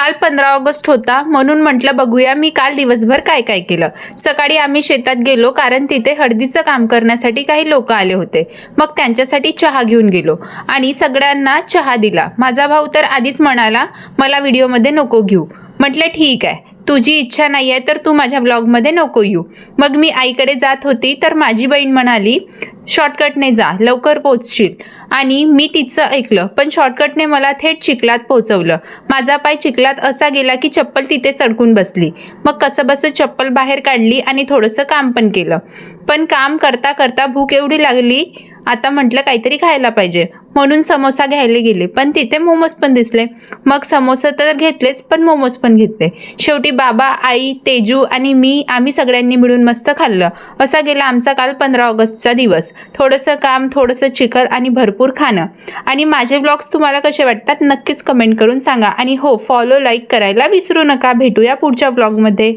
काल 15 ऑगस्ट होता म्हणून म्हटलं बघूया मी काल दिवसभर काय काय केलं। सकाळी आम्ही शेतात गेलो कारण तिथे हळदीचं काम करण्यासाठी काही लोक आले होते। मग त्यांच्यासाठी चहा घेऊन गेलो आणि सगळ्यांना चहा दिला। माझा भाऊ तर आधीच म्हणाला मला व्हिडिओमध्ये नको घेऊ। म्हटलं ठीक आहे, तुझी इच्छा नाही आहे तर तू माझ्या ब्लॉगमध्ये नको येऊ। मग मी आईकडे जात होती तर माझी बहीण म्हणाली शॉर्टकटने जा, लवकर पोहोचशील। आणि मी तिचं ऐकलं, पण शॉर्टकटने मला थेट चिखलात पोहोचवलं। माझा पाय चिखलात असा गेला की चप्पल तिथे चढकून बसली। मग कसंबसं चप्पल बाहेर काढली आणि थोडंसं काम पण केलं। पण काम करता करता भूक एवढी लागली, आता म्हटलं काहीतरी खायला पाहिजे म्हणून समोसा घ्यायला गेले, पण तिथे मोमोज पण दिसले। मग समोसा तर घेतलेच, पण मोमोज पण घेतले। शेवटी बाबा, आई, तेजू आणि आम्ही सगळ्यांनी मिळून मस्त खाल्लं। असा गेला आमचा काल 15 ऑगस्टचा दिवस। थोडंसं काम, थोडंसं चिखल आणि भरपूर खाणं। आणि माझे व्लॉग्स तुम्हाला कसे वाटतात नक्कीच कमेंट करून सांगा। आणि हो, फॉलो, लाईक करायला विसरू नका। भेटूया पुढच्या व्लॉगमध्ये।